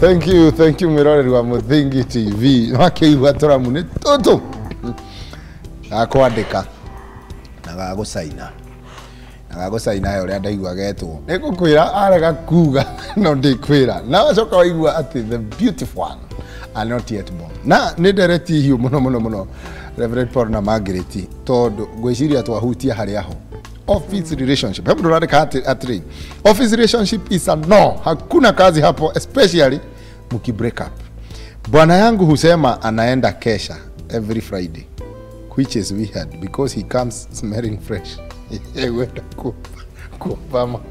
Thank you miroreri wa Muthingi TV. Wakeigua turamu ni tutu. Akwandika. Nagago saina yo ndaigua getwo. Nigukwira arega kuga no ndikwira. Na wacoka waigua ati the beautiful one are not yet born. Na ni ndereti hiu muno Reverend Paul na Margaret tondu gwiciria twahutia hari aho. Office relationship. Hebu ndorandika ati office relationship is a no. Hakuna kazi hapo, especially muki break up. Bwana yangu husema anaenda kesha every Friday, which is weird because he comes smelling fresh. Wenda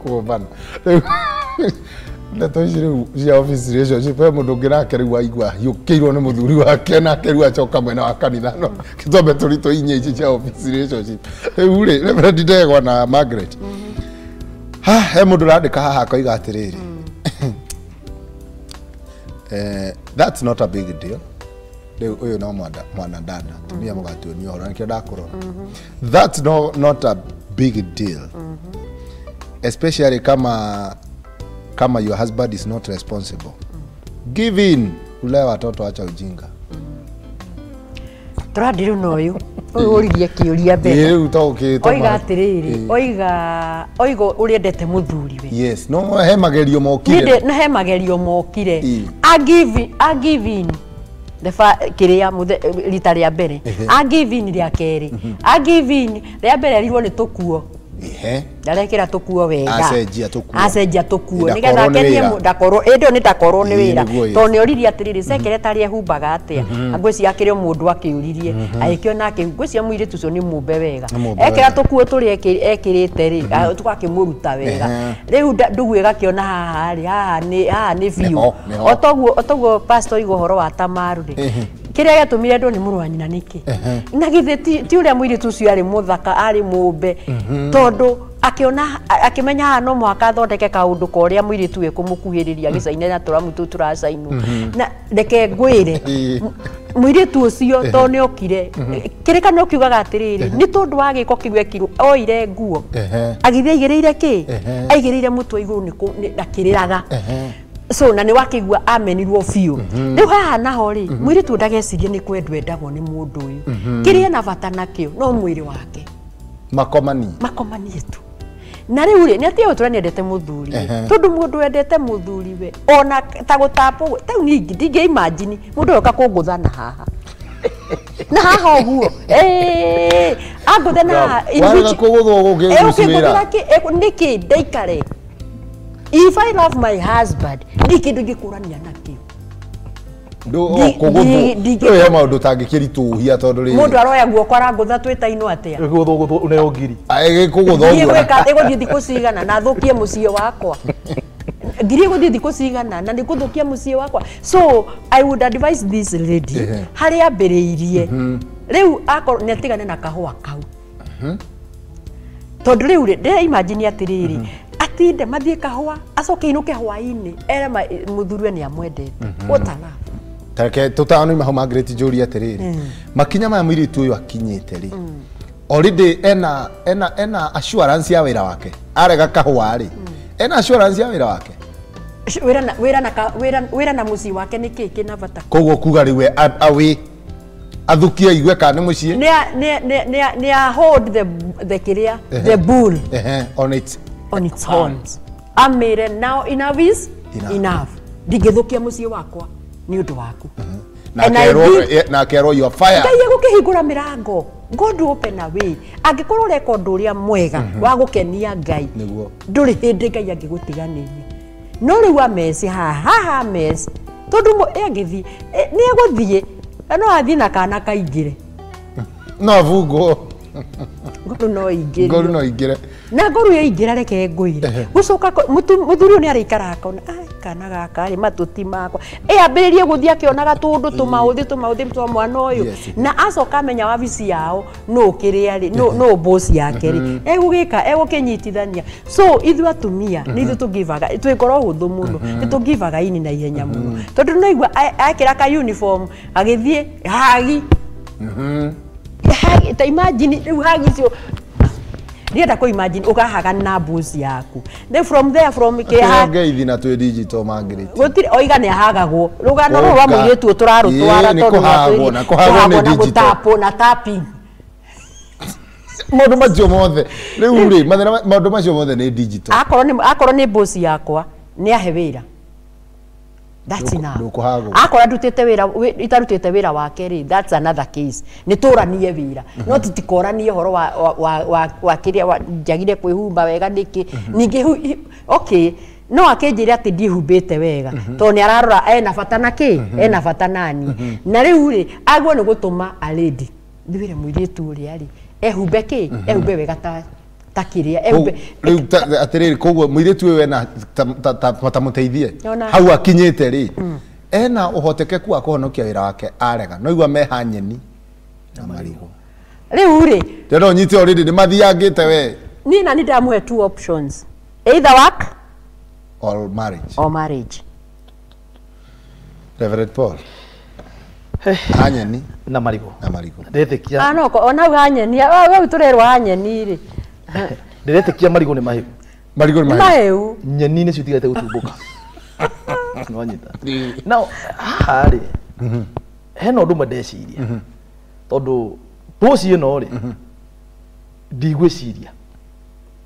kubana. Ndatoishire ya office relationship mundu ngirake riu waigua yukirwo ni muthuri wake na keriwa choka mwena wa kanitha no kitombe turito inye ici ya office relationship ure Reverend Ndegwa na Margaret he mundu randika haha koiga atiriri that's not a big deal. Uyu no mwana dada tumia mugatuoni ora nikio ndakurora. That's not a big deal, especially kama your husband is not responsible. Give in, ule watoto acha ujinga. Turadiru noyo uririe kiuria mbere. Oiga atiriri, oiga uriendete muthuri we. Yes, no he magerio mokire. Na he magerio mokire. I give in. Kiria rita ria mbere. I give in ria keri. I give in ria mbere rirwo ni tukuo. Ndarekera tukuo wega. Acenjia tukuo nigetha kenie ndakoro endo ni ndakoro ni wira to ni oririe atiriri secretary ehumbaga atia ngweci akire mundu akiuririe aikio nake ngweci amwire tucio ni mumbe wega ekera tukuo turi ekirite ri tugakimuruta wega riu ndugu igakiona haha ni view otoguo pastor igo horo wa tamaru ri kiria yatumire ndo ni murwanyi na niki na githe ti uria mwiri tucio ari muthaka ari mumbe tondu akiona akimenya no mwaka thondeke kaundu koria mwiri tuwe kumukuhiriria gicaine na turamu tu turacainu na reke ngwire mwiri tu ucio to ni okire kirika no kiugaga atiriri ni tondu wa giko kiwe kiru oire nguo agithia igereire ki aigereire mutwe iguru ni nakiriraga so na ni wakigua amenirwo biu riu haha naho ri mwiri tu ndagecirie ni kwendwe ndagwo ni mundu uyu kiria na bata nakio no mwiri wake makomani tu na riu ri ni atia uturaniendete muthuri tondu mundu wendete muthuri we ona ta gutapo tau ni ndige imagine mundu yoka kunguthana haha na haha oguo aguthana haha in which kuguthwo gugigucira niki ndeikare. If I love my husband, ndikindu gikurania nakio. Ndo kuguthu ya maundu tangikirituhia tondu ri mundu aroya guoko arangutha twitaino atia guguthu uneyongiri age kuguthu ego thiku cigana na thukie mucie wakwa ngiri guthii thiku cigana na ni kuthukia mucie wakwa. So I would advise this lady hari ambiriirie riu akor netigane na kahua kau tondu riu ri imagine atiriri atinde mathie kahua acoke inuke hwaini ere muthurwe ni amwendete utana take tutano imaho Margaret njuri atiriri makinya maya mwiritu uyu akinyite ri already ena assurance ya wira wake arega kahua ri ena assurance ya wira wake wira na muci wake ni kiki na bata koguo kuga riwe awi athukia igwe kana mucie ne hold the kiria the bull on its horns. Amire now enough is enough. Ndigithukia mucie wakwa ni undu waku. Na kero you are fire. Ngai gukihingura mirango. God open a way. Angikorwo record uria mwega wa gukenia Ngai. Nduri hindi Ngai angigutiganiria. No riu amesi haha mess. Tondu agithi ni eguthie. No athi na kana kaingire. No vugo. Ngoru no igire na ngoru ya igira reke ngwire gucoka muthuri ni arikara akona kana gaka ri matuti makwa ambiririe guthia akionaga tundu tumauthi twa mwana uyu na acoka amenya wabici yao no kiria ri no boss yake ri egugika egukinyitithania. So ithu atumia ni ithu tugivaga twikoro huthu muno ni tugivaga ini na ihenya muno tondu no igua akira ka uniform agithie hagi ta imagine riu hagi cio ndienda ko imagine ukahaga na boss yaku then from there from ke ha ngeithi na twi digital Margaret gutire oiga ni ahagagwo rugano rwa muiretu turarutwara tondu na kuhagwo ni digital tapo na tapping maundu macio mothe riu ri maundu macio mothe ni digital akorwo ni boss yakwa ni ahe wira that's enough akora ndutite wira itarutite wira wake ri that's another case ni turanie wira no titikoranie horo wa kiria njagire kwihumba wega niki ningi okay no akenjire ati ndihumbite wega to ni ararora ena bata naki ena bata nani na riu ri agwo ni gutuma a lady ndiwire muiritu uri ari ehumbe ki ehumbe wega ta kiria ehumbe atiriri koguo muiritu we na matamuteithie hau akinyite ri ena uhotekeku akuhonokia wira wake arega no igwa meha nyeni na marigo riu ri tero nyite already ni mathiangite we ni na ndamuhe two options either work or marriage Reverend Paul anyeni na marigo ndetekia no ona ganyeni we turerwa anyeni ri ndetekia marigo ni mahiu nyeni ni citigate gutumbuka no nyita now hari heno ndu madeciria tondu bosi ino ri ndigwiciria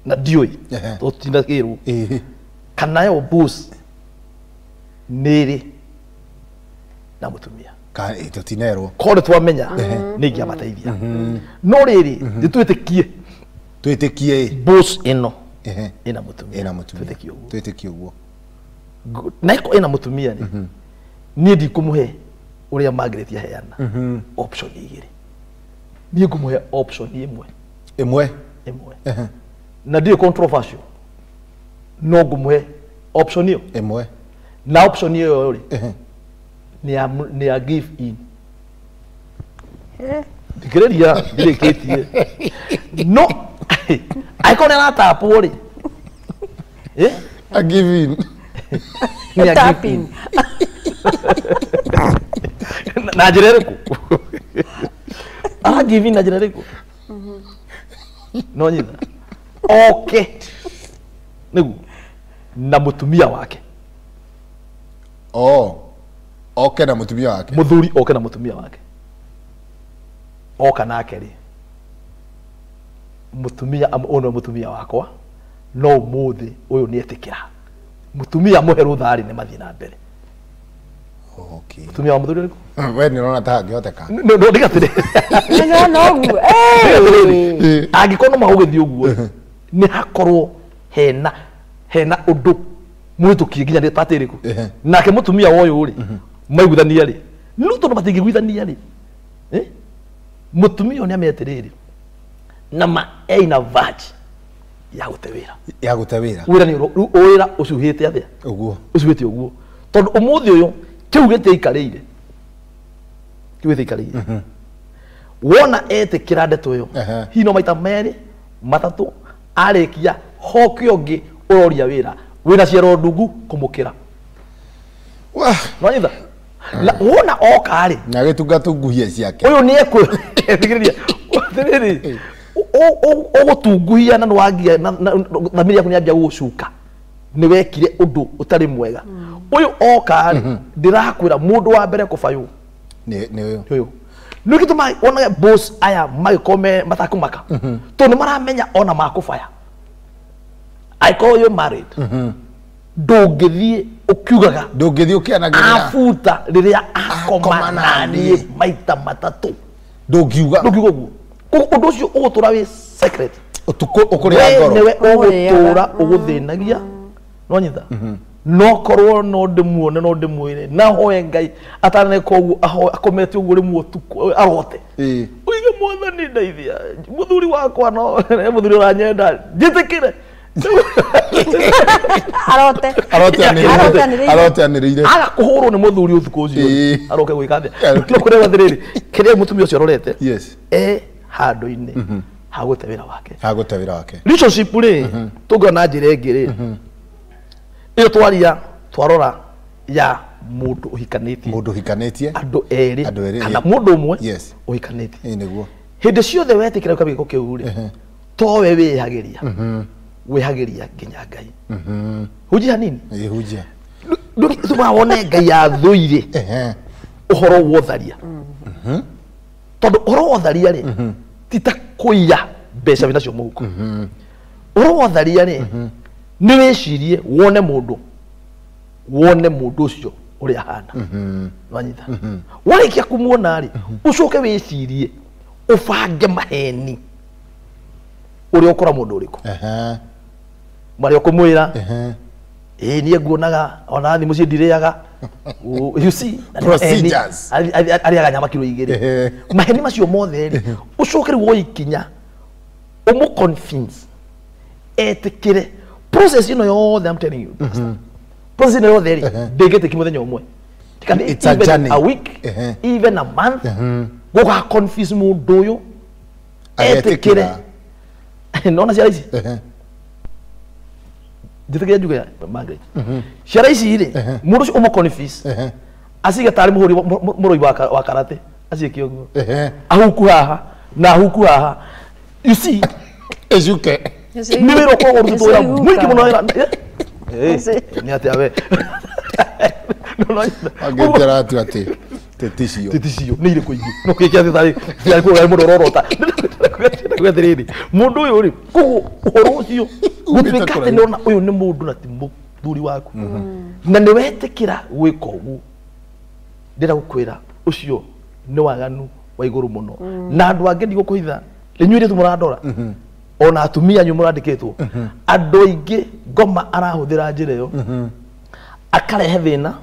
na ndioi tutindagirwo kana yo boss niri na mutumia ka itotinerwo kore twamenya ningi amateithia no riri twitikie boss ino ina mutumia twitikie uguo naiko ina mutumia ni ndi kumuhe uria Margaret yaheana option igiri ni kumuhe option imwe na ndio controversial no gumuhe option hiyo imwe na option hiyo yori ni a give in Kwiregeria ndireketie no aikone na tapo ri a give in ni a tapping na jireriku a give in na jireriku no nyitha okay nigu na mutumia wake okay na mutumia wake muthuri okay na mutumia wake oka nake ri mutumia ono mutumia wakwa no muthi uyu ni etikira mutumia muhe ruthari ni mathi na mbere mutumia wa muthuri riku we ni rona ta ngihoteka no ndigatire no gu agikono mahugethi uguo ni hakorwo hena undu mwitukie nginya ni patiriku nake mutumia woyo uri maiguthania ri no tondu matingiguithania ri mutumia ni ametiriri na ma ina vaji ya gutewira wira ni wira ucuhite athia ucuhite uguo tondu umuthi uyu kiu gite ikarire wona etikira ndeto yo hino maita meri matatu arikia hokio ngi uroria wira ciero Ndugu kumukira no nyitha la wona okari na gitungatu nguhia ciake uyu ni ekwiregeria tiriri ogutunguhia na nwangia na thamiri yaku ni ambia gucuka ni wekire undu utari mwega uyu okari ndirakwira mundu wa mbere kubayu ni uyu ni gituma ona boss aya magikome matakumaka to ni maramenya ona makubaya I call you married ndungithie ukiugaga ndungithie ukianagira afuta riria akoma nani maita matatu ndungiuga guo undu ucio ugutura wi secret utuko ukuria ngoro newe ugutura uguthinagia no nyitha no korwo no ndimuone no ndimwire na hoye Ngai atane kogu akomete ugu rimwe utuko arote uige mwathani ndeithia muthuri wakwa no muthuri uranyenda njitikire arote anirire aga kuhurwo ni muthuri uthuko ucio aroke gwikathia no kure wathiriri kiria mutumia ucio arorete handu-ini hagutewira wake relationship ri tungona njira ingi ri iyo twarora ya mundu uhikanitie andu eri kana mundu umwe uhikanitie niguo hindi ciothe wetikira kwa giko kiu ri to we wihagiria wihagiria nginya Ngai hujia nini hujia tuma wone Ngai athuire uhoro wotharia tondu uhoro wotharia ri tita kuiya mbeca binacio muhuko uhoro wotharia ri ni wicirie wone mundu ucio uri ahana wanyita warikia kumuona ri ucoke wicirie ubange maheni uri ukora mundu uriku mari okumwira nie nguonaga ona thimu cindireaga you see procedures ari aganyama kilo 2 maheni macio mothe ri ucoke ri woikinya umu convince etikire process ino yothe I'm telling you process ino yothe ri ndingite kimuthenya umwe it's a journey a week even a month goga confuse mundu uyu etikire nona cia ici nditikia njuga Margaret cia ici ri mundu ucio umu confuse asiga tari muhuri muroi wa karate asikie uguo ahuku haha na ahuku haha you see ejuke ni wiro kwa urutu ya mwiki muno ira ni ati awe agentera atu ati tetisio ni ile kuingi no kikia thari ya ko ga murorota kwetereri mundu uyu ri kugu uhoro ucio gutwikate nona uyu ni mundu na ti muthuri waku na ni wetikira gwika ugu ndira gukwira ucio ni waganu wa iguru muno na andu angi ndigo kuhitha rinyuire tumurandora ona atumia nyu murandikitwo andu aingi ngoma arahuthira njira iyo akarehe thina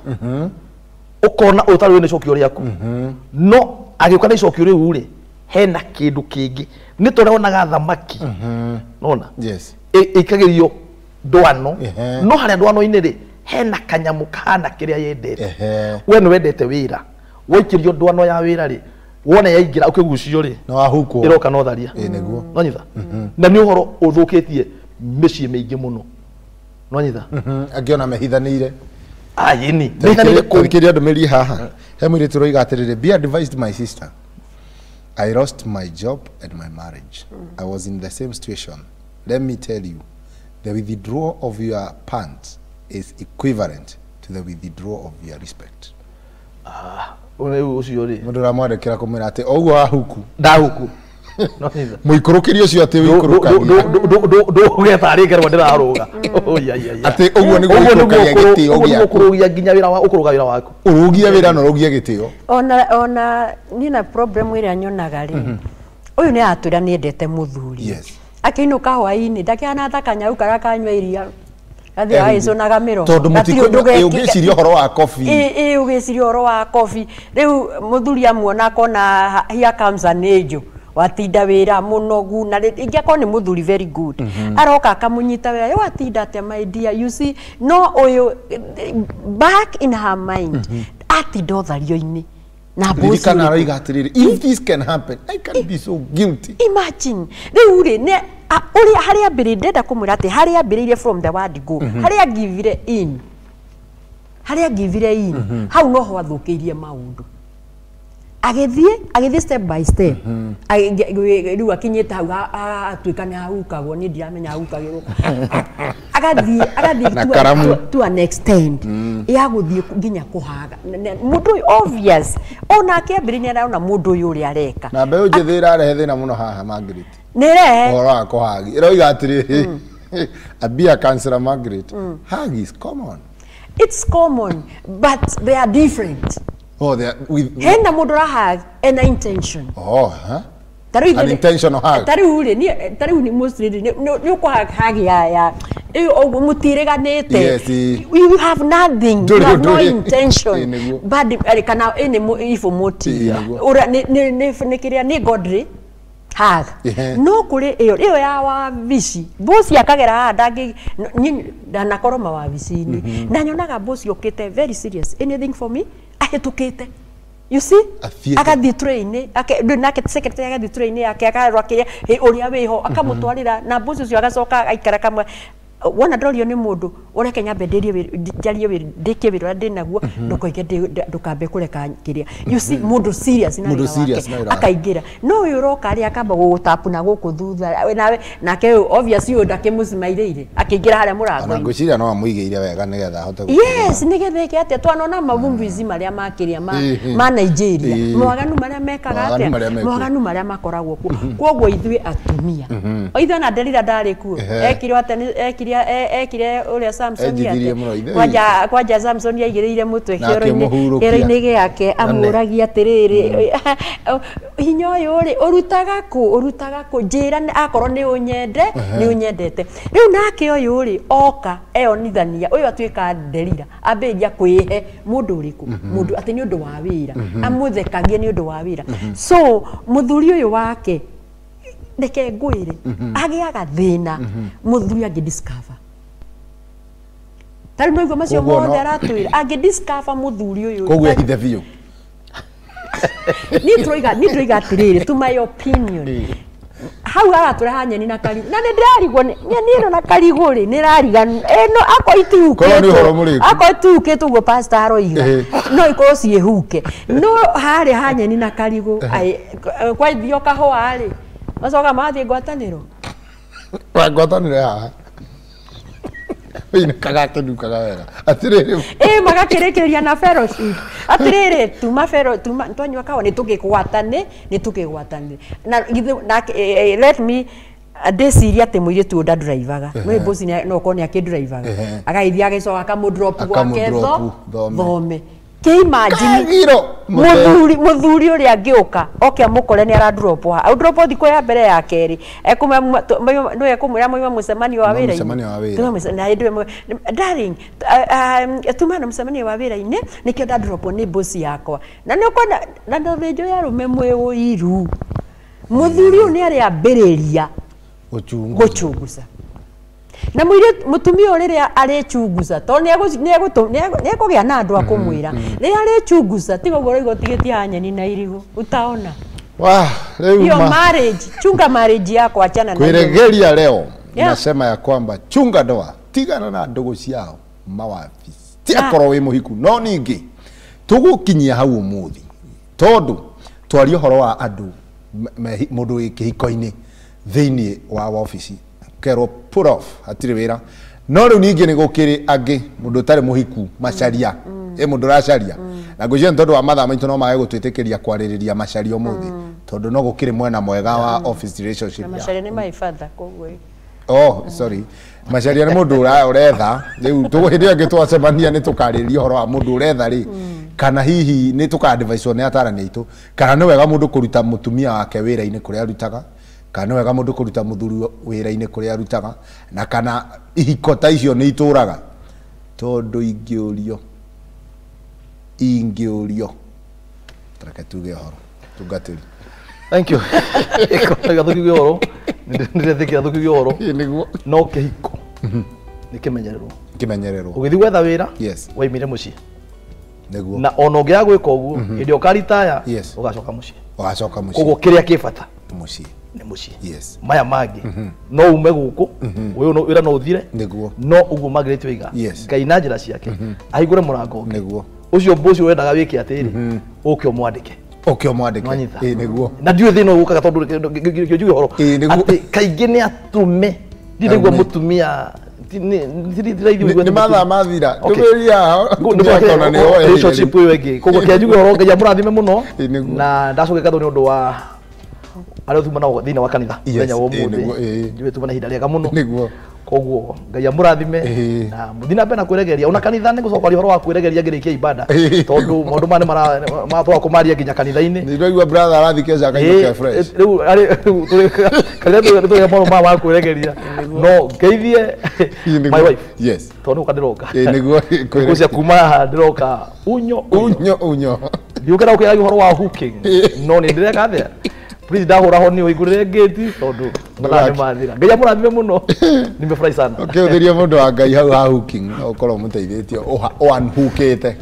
ukona utari wene cokio riaku no agikuka na cokio riu ri hena kindu kingi ni tureonaga thamaki nona yes ikagirio ndwano no haria ndwano ini ri hena kanyamu kana kiria yendete we no wendete wira waikirio ndwano ya wira ri wona yaingira ukigucio ri no ahuko iroka no tharia niguo no nyitha na ni uhoro uthukitie micii mingi muno no nyitha angiona mehithanire ayini mehithanire kukiria ndumiri haha he mwire turoiga atirire be advised my sister I lost my job and my marriage I was in the same situation let me tell you the withdrawal of your pants is equivalent to the withdrawal of your respect one ucio ri mundu ramwandikira kumira ati oguo ahuku ndahuku no nyitha muikurukirio cio ati wikurukagia do ugetari ngerwa ndiraruga oya ati oguo ni guikurukagia gitio gia kurugia nginya wira wa ukuruga wira waku urugia wira no rugia gitio ona nina problem ire anyonaga ri uyu ni atwira ni endete muthuri yes akiinuka hwaini ndakiana takanya ukara kanywa iria athi aiconaga miro tondu mutiko ugiciria horo wa coffee ugiciria horo wa coffee riu muthuri amuona kona here comes an angel watinda wira munogu na ingi akon ni muthuri very good aroka akamunyita wira yo watinda ate my dear you see no uyu back in her mind atinda uthario-ini na bosi kana roiga atiriri if this can happen I can be so guilty imagine riu ri ne uri haria mbere ndenda kumwira ati haria mbere from the word go haria givire in hau no ho athukirie maundu agithie step by step riu akinyite hau atwikane ahukagwo ni ndiramenya ahukagirwo agathie to an extent ya guthie nginya kuhaga mundu obvious ona akiambiriria araona mundu uyu uri areka na mbeũ njĩthĩ irarehe thĩna mũno haha Margaret nere uhoro wa kuhagi iroiga atiriri abia cancer Margaret hug is common it's common but they are different oh they are with hena mundu rahag an intention an intentional hug tari ni mostly ni ukuhag ya mutiriganite yes you have nothing you have no intention but kana any evil motive ora ni kiria ni godly hag no kuri iyo ya Wabici bosi akagera ndangi ndanakoroma Wabici-ini ndanyonaga bosi okite very serious anything for me ahetukite you see akathi train nake secretary akathi train yake akarwa kiria uria wiho akamutwarira na bosi ucio agacoka aikara kamwe wona ndorio ni mundu ureke nyambe njarie ndikie wira ndinaguo ndukoige ndukambe kureka kiria you see mundu serious na akaingira no uyu roka ari akamba gugutapu na guku thutha nawe nake obviously ndakimucimairire akiingira haria murango na ngwiciria no amuigeire wega nigetha ahote yes nigetha ke atia twanona mavumbuizi maria makiria ma Nigeria mwaganu maria mekaga atia mwaganu maria makoragwo kwoguo ithui atumia oitho na nderira ndari kuo ekire uria Samson yake kwaja Samson yaigirire mutwe kero-ini giake amuragia atiriri hinya uyu ri urutaga ku njira akorwo ni unyendete riu nake uyu ri oka eonithania uyu atuika nderira ambia kwihe mundu uriku mundu ati ni undu wa wira amuthekagie ni undu wa wira so muthuri uyu wake ndeke ngwire agiaga thina muthuri agi discover tari no macio mothe aratwira agi discover muthuri uyu koguo hithe biu ni troiga atiriri to my opinion hau aratũreha nyeni na karigu na nĩndĩrarigwo nyeni ĩno na karigu rĩ nĩrariga no ako itiukĩtwo guo pastor aroiga no ikorwo ciĩhuke no harĩa ha nyeni na karigu kwa ithio kahũa rĩ macoka mathiĩ ngwatanĩro haha ina kagate ndukaga wega atiriri magakĩrĩkĩrĩria na fellowship atiriri tuma twanyua kawa nĩtũgĩgwatane na let me ndĩciria atĩ mũirĩtu ũyũ ndandrivaga no bosi no korwo nĩ akĩndrivaga agaithia agĩcoka akamũdrop gwake thome Imagine muthuri uri agiuka oke amukore ni aradrop ha drop thiko ya mbere ya keri ekuma no ekumwira moima mucemanio wa wira na ndwe darling tumana mucemanio wa wira ine nikio da drop ni boss yakwa na ni ukona na ndovejo ya rume mwewo iru muthuri uni ari ambiriria guchunguza na mutumia uriria arechunguza to nĩegũgĩa na andũ akumwira rĩrĩa arechunguza tiga ũguo ũraigua ũtigĩtie nyeni na irigu utaona hiyo marriage chunga marriage yako achana na Kwiregeria leo nasema ya kwamba chunga ndoa tigana na ndugu ciao mawabici ti akorwo wi muhiku no ningi tugukinyia hau umuthi tondu twari horo wa andu mundu wi kihiko-ini thiini wa office kero put off atire wira no riu ningi ni gukiri angi mundu tari muhiku macaria mundu racaria na ngwiciria tondu wa mathaa maitu no mage gutwitikiria kwaririria macaria umuthi tondu no gukiri mwena mwega wa office relationship macaria ni my father kogwe sorry macaria ni mundu uretha riu tuguhindi angi twacemania ni tukariria horo wa mundu uretha ri kana hihi ni tukadvice ne atarani aitu kana ni wega mundu kuruta mutumia wake wira-ini kuria arutaga kana wega mundu kuruta muthuri wira-ini kuria arutaga na kana ihiko ta icio ni ituraga tondu ingiurio taraka tuge horo tugatiri thank you iko tuge horo ndirethikira tuge horo no kihiko nikimenyererwo ugithi gwetha wira waimire mucii niguo na ono ngia gwika uguo ndio karitaya ugacoka mucii koguo kiria kibata mucii ni mucii maya magi no ume guku uyu no ira no uthire niguo no uguo magreti wiga ngai na njira ciake ahingure murango niguo ucio bosi wendaga wiki atiri uke omwandike niguo na ndio thino gukaga tondu njuge horo ati kaingi ni atume ndirigwa mutumia ni mathaa mathira ndumiria ndona ni oe ico chipu wegi koguo kianjuge horo ngai amurathime muno na ndacoke katho ni undu wa ari thuma na thina wa kanitha thenya wo muthi njue tuma na hinda riega muno niguo koguo ngai amurathime na muthina bena Kwiregeria una kanitha ni gucoka ri horo wa Kwiregeria ngirikia ibada tondu maundu mane matwa kumaria nginya kanitha-ini ni ndoigua brother arathikeza akainũka fresh riu kanitha tu moro ma wa Kwiregeria no ngeithie my wife tondu kandiroka niguo kucia kuma haha ndiroka unyo ndiukira ukira horo wa hooking no ni ndireka thea please ndahura ho ni uigurire gate tondu mathaa ni mathira ngai amurathime muno nimefurahi sana ukiuthiria mundu wa ngai hau ha hooking ukorwo muteithĩtie unhookite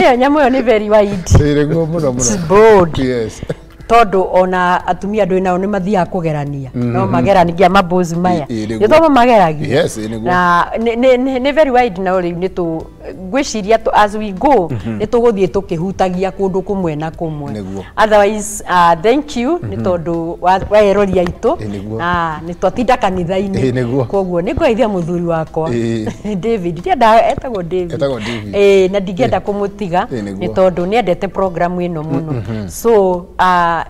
iyo nyamu yo ni very wide niguo muno bold todo ona atumia ndo nao ni mathia kugerania no magerania mabozi maya nitoma mageragi yes na ne very wide na uri nitu gwiciria to as we go nituguthie tukihutagia kundu kumwe na kumwe otherwise thank you ni tondu wa eroria itu nitwatinda kanitha-ini koguo ningweithia muthuri wakwa David ndienda etagwo David na ndingenda kumutiga ni tondu ni endete program ino muno so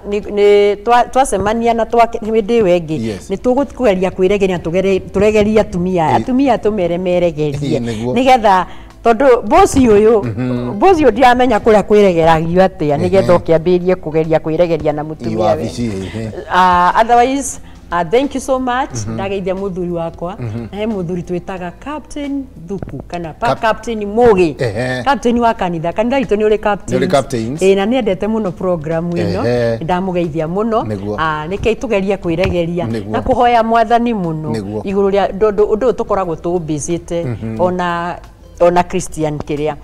ni twacemania na twakindi wengi ni tugukugeria kwiregeria turegeria atumia tumere meregerie nigetha tondu bosi uyu ndiamenya kuria kwiregeragio atia nigetha ukiambirie kugeria kwiregeria na mutumia we otherwise thank you so much ndageithia muthuri wakwa he muthuri twitaga Captain Ndugu kana Captain Mogi Captain wa kanitha itu ni uri captain na ni endete muno program ino ndamugeithia muno nike tugeria kwiregeria na kuhoya mwathani muno iguru ria undu tukoragwo tu busy ona Christian kiria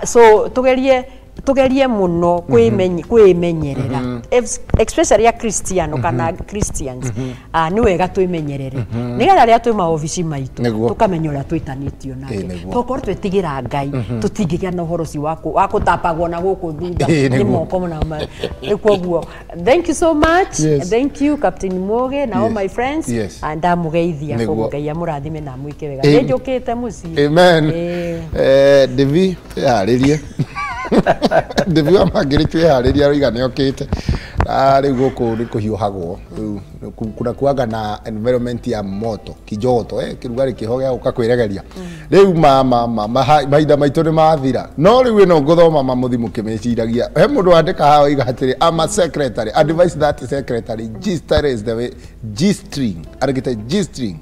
so tugerie muno kwimenyerera especially ya Christian kana Christians ni wega twimenyerere nigetha ria twi maofici maitu tukamenyora twitanitio nake tokor twetigira Ngai tutingigia na uhoro ci wa kutapagwo na guku thutha ni moko na ikoguo thank you so much thank you Captain Moge na all my friends and amugeithia ko Ngai amurathime na mwike wega njukite muci amen Devi aririe Devi amagiri twihariria rigane okite ari guku ni kuhiuhagwo kuna kuaga na environment ya moto kijoto kirugari kihoge ukakwiregeria riu mahinda maitu ni mathira no riu ino nguthoma mamuthimu kimeciragia he mundu andika hawa igatiri ama secretary advise that secretary G-star is the way G-string arigite G-string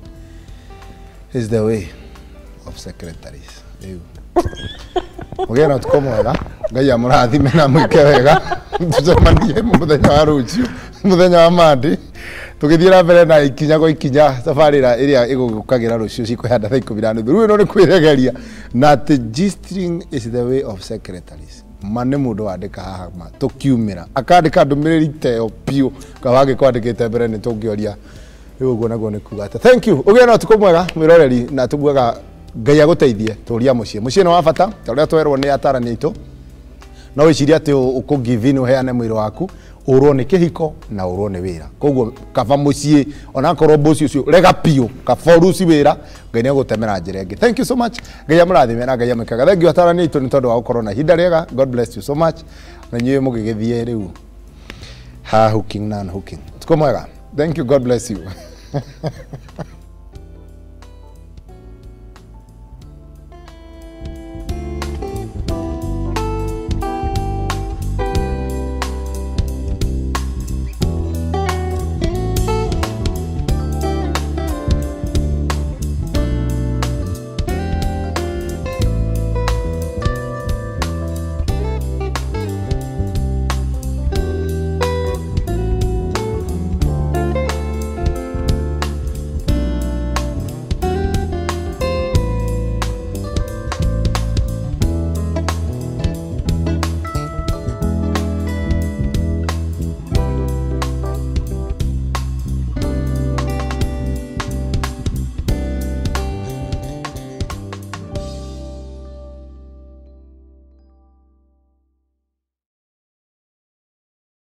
is the way of secretaries riu Ogena tukomwega Ngai amurathime na mwike wega tucemanie muthenya wa rucio muthenya wa mandi tugithira mbere na ikinya safarira iria igukagira rucio cikuhanda thaa 12 riu no ni kwiregeria na G-string is the way of secretaries mane mundu wandika haha ma tukiumira akandika ndumiriri teo pio kawage kwandikite mbere ni tungioria riu uguo naguo ni kuga thank you ogena tukomwega mwiroreri na tuguaga Ngai aguteithie turia mucie no wabata taria twerwo ni atarani itu no wiciria ati ukugive in uheane mwiri waku urwo ni kihiko na urwo ni wira koguo kava mucie ona korwo bosi ucio rega pio kaforu ci wira Ngai ni agutemera njira ingi thank you so much Ngai amurathime na Ngai amikaga thank you atarani itu ni tondu wa gukorwo na hinda riega God bless you so much na nyue mugigithie riu hooking na hooking tukomwega thank you God bless you